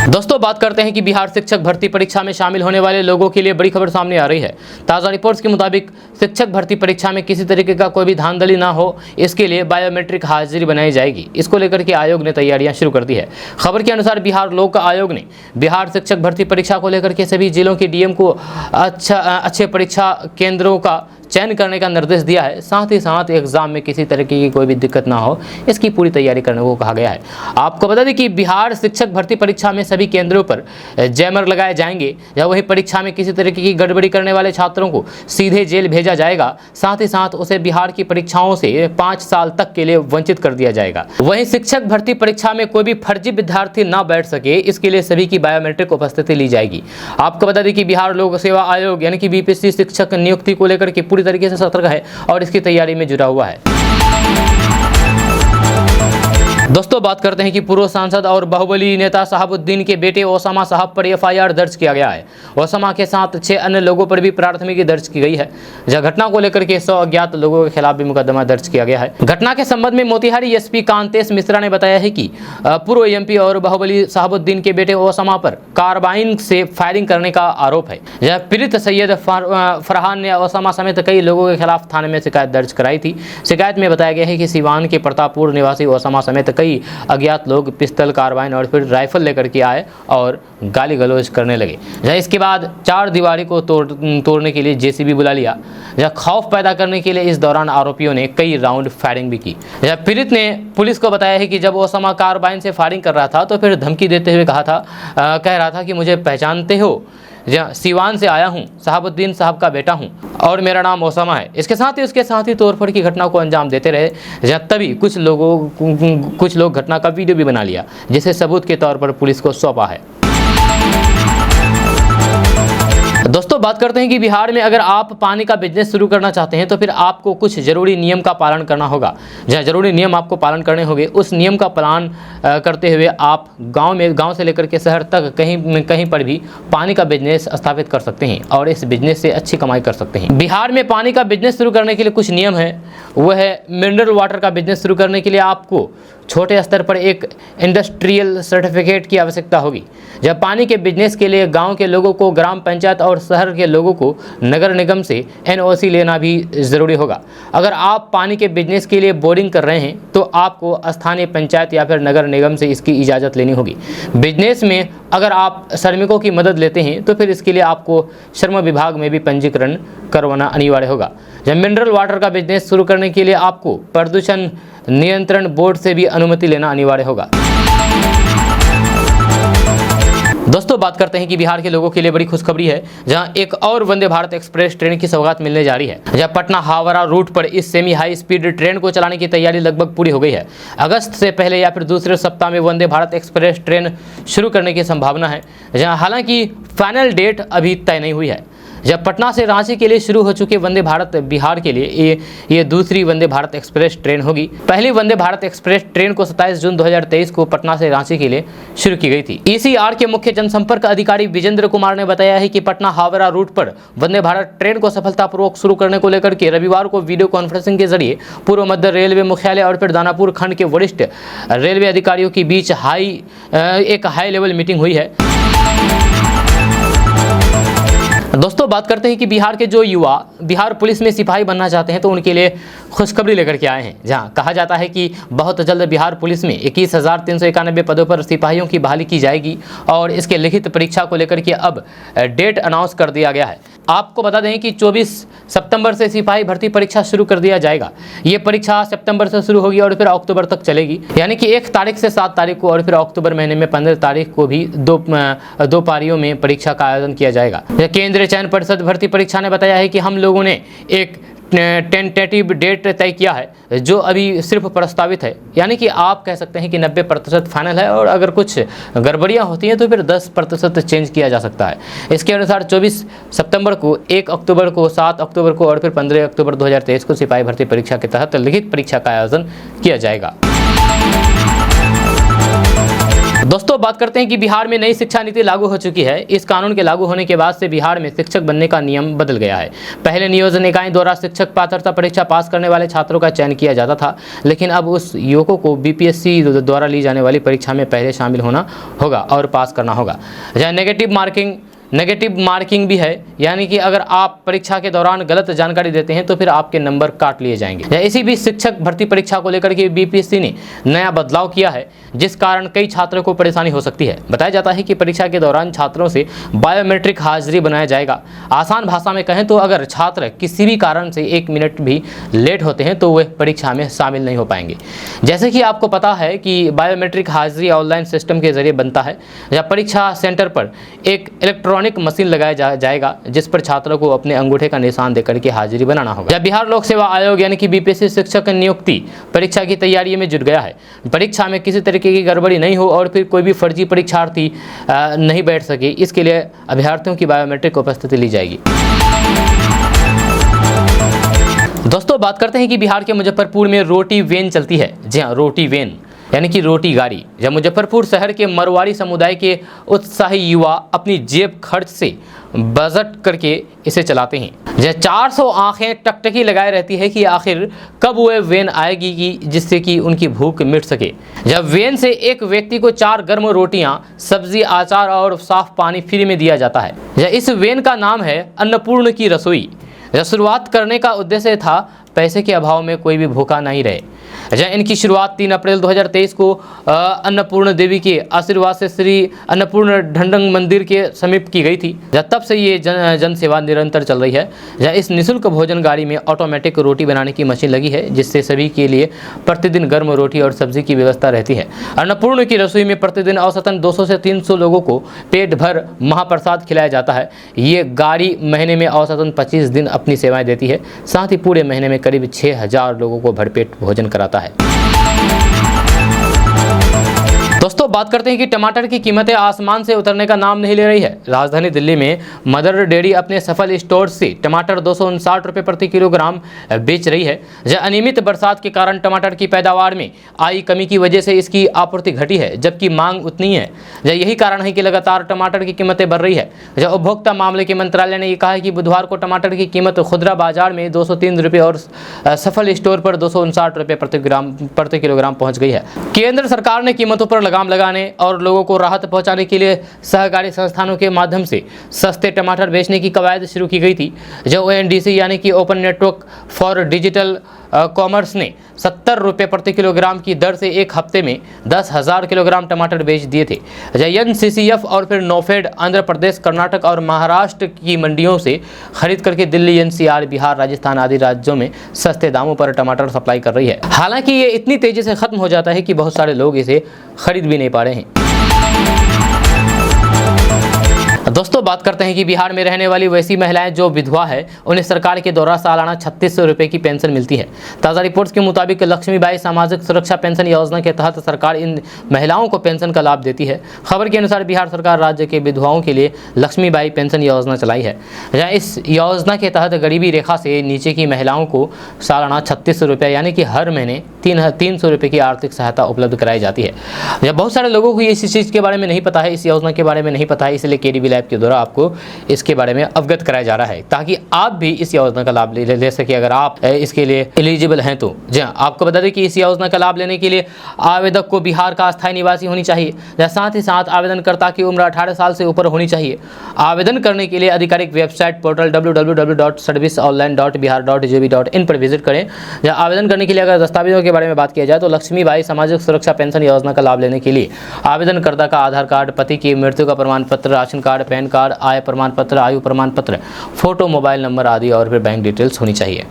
दोस्तों, बात करते हैं कि बिहार शिक्षक भर्ती परीक्षा में शामिल होने वाले लोगों के लिए बड़ी खबर सामने आ रही है। ताज़ा रिपोर्ट्स के मुताबिक शिक्षक भर्ती परीक्षा में किसी तरीके का कोई भी धांधली ना हो, इसके लिए बायोमेट्रिक हाजिरी बनाई जाएगी। इसको लेकर के आयोग ने तैयारियां शुरू कर दी है। खबर के अनुसार बिहार लोक आयोग ने बिहार शिक्षक भर्ती परीक्षा को लेकर के सभी जिलों के डीएम को अच्छे परीक्षा केंद्रों का चयन करने का निर्देश दिया है। साथ ही साथ एग्जाम में किसी तरीके की कोई भी दिक्कत ना हो, इसकी पूरी तैयारी करने को कहा गया है। आपको बता दें कि बिहार शिक्षक भर्ती परीक्षा में सभी केंद्रों पर जैमर लगाए जाएंगे। या वही परीक्षा में किसी तरीके की गड़बड़ी करने वाले छात्रों को सीधे जेल भेजा जाएगा। साथ ही साथ उसे बिहार की परीक्षाओं से 5 साल तक के लिए वंचित कर दिया जाएगा। वहीं शिक्षक भर्ती परीक्षा में कोई भी फर्जी विद्यार्थी ना बैठ सके, इसके लिए सभी की बायोमेट्रिक उपस्थिति ली जाएगी। आपको बता दें कि बिहार लोक सेवा आयोग यानी कि बीपीएससी शिक्षक नियुक्ति को लेकर के पूरी तरीके से सतर्क है और इसकी तैयारी में जुटा हुआ है। दोस्तों, बात करते हैं कि पूर्व सांसद और बाहुबली नेता शहाबुद्दीन के बेटे ओसामा साहब पर एफआईआर दर्ज किया गया है। ओसामा के साथ 6 अन्य लोगों पर भी प्राथमिकी दर्ज की गई है। जहां घटना को लेकर के 100 अज्ञात लोगों के खिलाफ भी मुकदमा दर्ज किया गया है। घटना के संबंध में मोतिहारी एसपी कांतेश मिश्रा ने बताया है कि पूर्व एमपी और बाहुबली शहाबुद्दीन के बेटे ओसामा पर कार्बाइन से फायरिंग करने का आरोप है। यह पीड़ित सैयद फरहान ने ओसामा समेत कई लोगों के खिलाफ थाने में शिकायत दर्ज कराई थी। शिकायत में बताया गया है कि सिवान के प्रतापपुर निवासी ओसामा समेत कई अज्ञात लोग पिस्तल, कार्बाइन और फिर राइफल लेकर के आए और गाली गलौज करने लगे। इसके बाद 4 दीवारी को तोड़ने के लिए जेसीबी बुला लिया। खौफ पैदा करने के लिए इस दौरान आरोपियों ने कई राउंड फायरिंग भी की। पीड़ित ने पुलिस को बताया है कि जब ओसामा कार्बाइन से फायरिंग कर रहा था तो फिर धमकी देते हुए कह रहा था कि मुझे पहचानते हो, सिवान से आया हूँ, शहाबुद्दीन साहब का बेटा हूँ और मेरा नाम ओसामा है। उसके साथ ही तोड़फोड़ की घटना को अंजाम देते रहे। तभी कुछ लोग घटना का वीडियो भी बना लिया, जिसे सबूत के तौर पर पुलिस को सौंपा है। दोस्तों, बात करते हैं कि बिहार में अगर आप पानी का बिजनेस शुरू करना चाहते हैं तो फिर आपको कुछ जरूरी नियम का पालन करना होगा। जहाँ जरूरी नियम आपको पालन करने होंगे, उस नियम का पालन करते हुए आप गांव से लेकर के शहर तक कहीं पर भी पानी का बिजनेस स्थापित कर सकते हैं और इस बिजनेस से अच्छी कमाई कर सकते हैं। बिहार में पानी का बिजनेस शुरू करने के लिए कुछ नियम है। वह है मिनरल वाटर का बिजनेस शुरू करने के लिए आपको छोटे स्तर पर एक इंडस्ट्रियल सर्टिफिकेट की आवश्यकता होगी। जब पानी के बिजनेस के लिए गांव के लोगों को ग्राम पंचायत और शहर के लोगों को नगर निगम से एनओसी लेना भी ज़रूरी होगा। अगर आप पानी के बिजनेस के लिए बोरिंग कर रहे हैं तो आपको स्थानीय पंचायत या फिर नगर निगम से इसकी इजाज़त लेनी होगी। बिजनेस में अगर आप श्रमिकों की मदद लेते हैं तो फिर इसके लिए आपको श्रम विभाग में भी पंजीकरण करवाना अनिवार्य होगा। जब मिनरल वाटर का बिजनेस शुरू करने के लिए आपको प्रदूषण नियंत्रण बोर्ड से भी अनुमति लेना अनिवार्य होगा। दोस्तों, बात करते हैं कि बिहार के लोगों के लिए बड़ी खुशखबरी है, जहां एक और वंदे भारत एक्सप्रेस ट्रेन की सौगात मिलने जा रही है। जहां पटना हावड़ा रूट पर इस सेमी हाई स्पीड ट्रेन को चलाने की तैयारी लगभग पूरी हो गई है। अगस्त से पहले या फिर दूसरे सप्ताह में वंदे भारत एक्सप्रेस ट्रेन शुरू करने की संभावना है। जहां हालांकि फाइनल डेट अभी तय नहीं हुई है। जब पटना से रांची के लिए शुरू हो चुके वंदे भारत बिहार के लिए ये दूसरी वंदे भारत एक्सप्रेस ट्रेन होगी। पहली वंदे भारत एक्सप्रेस ट्रेन को 27 जून 2023 को पटना से रांची के लिए शुरू की गई थी। ईसीआर के मुख्य जनसंपर्क अधिकारी विजेंद्र कुमार ने बताया है कि पटना हावड़ा रूट पर वंदे भारत ट्रेन को सफलतापूर्वक शुरू करने को लेकर के रविवार को वीडियो कॉन्फ्रेंसिंग के जरिए पूर्व मध्य रेलवे मुख्यालय और फिर दानापुर खंड के वरिष्ठ रेलवे अधिकारियों के बीच एक हाई लेवल मीटिंग हुई है। दोस्तों, बात करते हैं कि बिहार के जो युवा बिहार पुलिस में सिपाही बनना चाहते हैं तो उनके लिए खुशखबरी लेकर के आए हैं। जहां कहा जाता है कि बहुत जल्द बिहार पुलिस में 21,391 पदों पर सिपाहियों की बहाली की जाएगी और इसके लिखित परीक्षा को लेकर के अब डेट अनाउंस कर दिया गया है। आपको बता दें कि 24 सितंबर से सिपाही भर्ती परीक्षा शुरू कर दिया जाएगा। ये परीक्षा सितंबर से शुरू होगी और फिर अक्टूबर तक चलेगी, यानी कि 1 तारीख से 7 तारीख को और फिर अक्टूबर महीने में 15 तारीख को भी दो पारियों में परीक्षा का आयोजन किया जाएगा। केंद्रीय चयन परिषद भर्ती परीक्षा ने बताया है कि हम लोगों ने एक टेंटेटिव डेट तय किया है जो अभी सिर्फ प्रस्तावित है, यानी कि आप कह सकते हैं कि 90% फाइनल है और अगर कुछ गड़बड़ियाँ होती हैं तो फिर 10% चेंज किया जा सकता है। इसके अनुसार 24 सितंबर को, 1 अक्टूबर को, 7 अक्टूबर को और फिर 15 अक्टूबर 2023 को सिपाही भर्ती परीक्षा के तहत लिखित परीक्षा का आयोजन किया जाएगा। दोस्तों बात करते हैं कि बिहार में नई शिक्षा नीति लागू हो चुकी है। इस कानून के लागू होने के बाद से बिहार में शिक्षक बनने का नियम बदल गया है। पहले नियोजन इकाई द्वारा शिक्षक पात्रता परीक्षा पास करने वाले छात्रों का चयन किया जाता था, लेकिन अब उस युवकों को बीपीएससी द्वारा ली जाने वाली परीक्षा में पहले शामिल होना होगा और पास करना होगा। जहाँ नेगेटिव मार्किंग भी है, यानी कि अगर आप परीक्षा के दौरान गलत जानकारी देते हैं तो फिर आपके नंबर काट लिए जाएंगे। इसी बीच शिक्षक भर्ती परीक्षा को लेकर के बीपीएससी ने नया बदलाव किया है, जिस कारण कई छात्रों को परेशानी हो सकती है। बताया जाता है कि परीक्षा के दौरान छात्रों से बायोमेट्रिक हाजिरी बनाया जाएगा। आसान भाषा में कहें तो अगर छात्र किसी भी कारण से 1 मिनट भी लेट होते हैं तो वह परीक्षा में शामिल नहीं हो पाएंगे। जैसे कि आपको पता है कि बायोमेट्रिक हाजिरी ऑनलाइन सिस्टम के जरिए बनता है, जहाँ परीक्षा सेंटर पर एक इलेक्ट्रॉनिक मशीन लगाया जाएगा जिस पर छात्रों को अपने अंगूठे का निशान देकर के हाजिरी बनाना होगा। जब बिहार लोक सेवा आयोग यानी कि बीपीएससी शिक्षक नियुक्ति परीक्षा की तैयारी में जुट गया है। परीक्षा में किसी तरीके की गड़बड़ी नहीं हो और फिर कोई भी फर्जी परीक्षार्थी नहीं बैठ सके, इसके लिए अभ्यर्थियों की बायोमेट्रिक उपस्थिति ली जाएगी। दोस्तों बात करते हैं कि बिहार के मुजफ्फरपुर में रोटी वैन चलती है। जी हाँ, रोटी वैन यानी कि रोटी गाड़ी। जब मुजफ्फरपुर शहर के मरवाड़ी समुदाय के उत्साही युवा अपनी जेब खर्च से बजट करके इसे चलाते हैं। जब 400 आंखें टकटकी लगाए रहती है कि आखिर कब वह वैन आएगी कि जिससे कि उनकी भूख मिट सके। जब वैन से एक व्यक्ति को 4 गर्म रोटियां, सब्जी, अचार और साफ पानी फ्री में दिया जाता है। जब इस वैन का नाम है अन्नपूर्ण की रसोई। जब शुरुआत करने का उद्देश्य था पैसे के अभाव में कोई भी भूखा नहीं रहे। जहाँ इनकी शुरुआत 3 अप्रैल 2023 को अन्नपूर्ण देवी के आशीर्वाद से श्री अन्नपूर्ण ढंडंग मंदिर के समीप की गई थी। जहाँ तब से ये जन सेवा निरंतर चल रही है। जहाँ इस निःशुल्क भोजन गाड़ी में ऑटोमेटिक रोटी बनाने की मशीन लगी है, जिससे सभी के लिए प्रतिदिन गर्म रोटी और सब्जी की व्यवस्था रहती है। अन्नपूर्ण की रसोई में प्रतिदिन औसतन 200 से 300 लोगों को पेट भर महाप्रसाद खिलाया जाता है। ये गाड़ी महीने में औसतन 25 दिन अपनी सेवाएं देती है। साथ ही पूरे महीने में करीब 6000 लोगों को भरपेट भोजन कराता है। दोस्तों बात करते हैं कि टमाटर की कीमतें आसमान से उतरने का नाम नहीं ले रही है। राजधानी दिल्ली में मदर डेयरी अपने सफल स्टोर से टमाटर 259 रुपये प्रति किलोग्राम बेच रही है। जब अनियमित बरसात के कारण टमाटर की पैदावार में आई कमी की वजह से इसकी आपूर्ति घटी है, जबकि मांग उतनी है। जब यही कारण है कि लगातार टमाटर की कीमतें बढ़ रही है। जब उपभोक्ता मामले के मंत्रालय ने यह कहा है कि बुधवार को टमाटर की कीमत खुदरा बाजार में 203 रुपये और सफल स्टोर पर 259 रुपये प्रति किलोग्राम पहुँच गई है। केंद्र सरकार ने कीमतों पर लगाम लगाने और लोगों को राहत पहुंचाने के लिए सहकारी संस्थानों के माध्यम से सस्ते टमाटर बेचने की कवायद शुरू की गई थी। जो ओएनडीसी यानी कि open network for digital commerce ने 70 रुपये प्रति किलोग्राम की दर से एक हफ्ते में 10,000 किलोग्राम टमाटर बेच दिए थे। एनसीसीएफ और फिर नोफेड आंध्र प्रदेश, कर्नाटक और महाराष्ट्र की मंडियों से खरीद करके दिल्ली, एनसीआर, बिहार, राजस्थान आदि राज्यों में सस्ते दामों पर टमाटर सप्लाई कर रही है। हालांकि ये इतनी तेजी से खत्म हो जाता है कि बहुत सारे लोग इसे खरीद भी नहीं पा रहे हैं। दोस्तों बात करते हैं कि बिहार में रहने वाली वैसी महिलाएं जो विधवा है, उन्हें सरकार के द्वारा सालाना 3600 रुपये की पेंशन मिलती है। ताज़ा रिपोर्ट्स के मुताबिक लक्ष्मीबाई सामाजिक सुरक्षा पेंशन योजना के तहत सरकार इन महिलाओं को पेंशन का लाभ देती है। खबर के अनुसार बिहार सरकार राज्य के विधवाओं के लिए लक्ष्मीबाई पेंशन योजना चलाई है। जहाँ इस योजना के तहत गरीबी रेखा से नीचे की महिलाओं को सालाना 3600 रुपये यानी कि हर महीने 300 रुपये की आर्थिक सहायता उपलब्ध कराई जाती है। बहुत सारे लोगों को इस चीज़ के बारे में नहीं पता है, इस योजना के बारे में नहीं पता है, इसलिए केडीबी लाइव के द्वारा आपको इसके बारे में अवगत कराया जा रहा है ताकि आप भी इस योजना का लाभ ले सके अगर आप इसके लिए एलिजिबल हैं तो। जी हाँ, आपको बता दें कि इस योजना का लाभ लेने के लिए आवेदक को बिहार का अस्थायी निवासी होनी चाहिए। साथ ही साथ आवेदनकर्ता की उम्र 18 साल से ऊपर होनी चाहिए। आवेदन करने के लिए आधिकारिक वेबसाइट पोर्टल www.serviceonline.bihar.gov.in पर विजिट करें। आवेदन करने के लिए अगर दस्तावेजों के बारे में बात किया जाए तो लक्ष्मीबाई सामाजिक सुरक्षा पेंशन योजना का लाभ लेने के लिए आवेदनकर्ता का आधार कार्ड, पति की मृत्यु का प्रमाण पत्र, राशन कार्ड, पैन कार्ड, आय प्रमाण पत्र, आयु प्रमाण पत्र, फोटो, मोबाइल नंबर आदि और फिर बैंक डिटेल्स होनी चाहिए।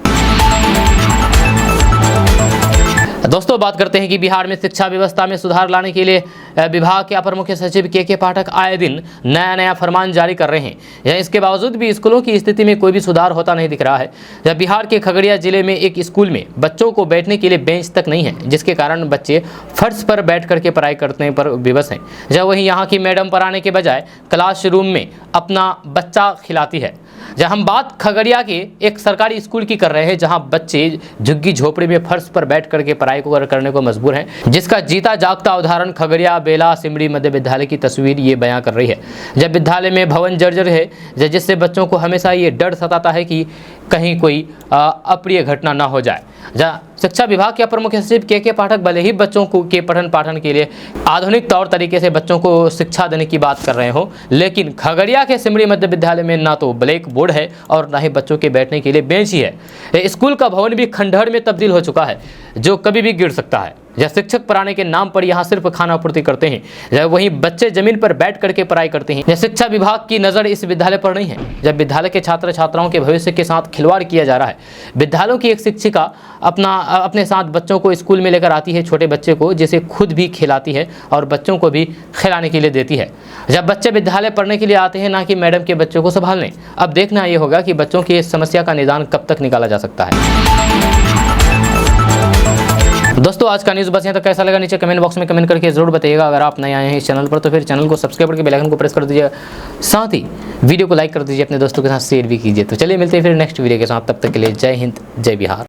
दोस्तों बात करते हैं कि बिहार में शिक्षा व्यवस्था में सुधार लाने के लिए विभाग के अपर मुख्य सचिव के पाठक आए दिन नया फरमान जारी कर रहे हैं। या इसके बावजूद भी स्कूलों की स्थिति में कोई भी सुधार होता नहीं दिख रहा है। जब बिहार के खगड़िया जिले में एक स्कूल में बच्चों को बैठने के लिए बेंच तक नहीं है, जिसके कारण बच्चे फर्श पर बैठ करके पढ़ाई करने पर विवश हैं। जब वहीं यहाँ की मैडम पढ़ाने के बजाय क्लासरूम में अपना बच्चा खिलाती है। जब हम बात खगड़िया के एक सरकारी स्कूल की कर रहे हैं, जहां बच्चे झुग्गी झोपड़ी में फर्श पर बैठ करके पढ़ाई को करने को मजबूर हैं, जिसका जीता जागता उदाहरण खगड़िया बेला सिमड़ी मध्य विद्यालय की तस्वीर ये बयां कर रही है। जब विद्यालय में भवन जर्जर है, जिससे बच्चों को हमेशा ये डर सताता है कि कहीं कोई अप्रिय घटना ना हो जाए। जहाँ शिक्षा विभाग के अपर मुख्य सचिव के पाठक भले ही बच्चों को के पठन पाठन के लिए आधुनिक तौर तरीके से बच्चों को शिक्षा देने की बात कर रहे हो, लेकिन खगड़िया के सिमड़ी मध्य विद्यालय में ना तो ब्लैक बोर्ड है और ना ही बच्चों के बैठने के लिए बेंच ही है। स्कूल का भवन भी खंडहर में तब्दील हो चुका है, जो कभी भी गिर सकता है। जब शिक्षक पढ़ाने के नाम पर यहाँ सिर्फ खाना आपूर्ति करते हैं, जब वहीं बच्चे जमीन पर बैठ करके पढ़ाई करते हैं। शिक्षा विभाग की नज़र इस विद्यालय पर नहीं है, जब विद्यालय के छात्र छात्राओं के भविष्य के साथ खिलवाड़ किया जा रहा है। विद्यालयों की एक शिक्षिका अपने साथ बच्चों को स्कूल में लेकर आती है, छोटे बच्चे को, जिसे खुद भी खिलाती है और बच्चों को भी खिलाने के लिए देती है। जब बच्चे विद्यालय पढ़ने के लिए आते हैं, ना कि मैडम के बच्चों को संभालने। अब देखना ये होगा कि बच्चों की इस समस्या का निदान कब तक निकाला जा सकता है। दोस्तों आज का न्यूज़ बस यहाँ तक। कैसा लगा नीचे कमेंट बॉक्स में कमेंट करके जरूर बताइएगा। अगर आप नए आए हैं इस चैनल पर तो फिर चैनल को सब्सक्राइब करके बेल आइकन को प्रेस कर दीजिए, साथ ही वीडियो को लाइक कर दीजिए, अपने दोस्तों के साथ शेयर भी कीजिए। तो चलिए मिलते हैं फिर नेक्स्ट वीडियो के साथ, तब तक के लिए जय हिंद जय बिहार।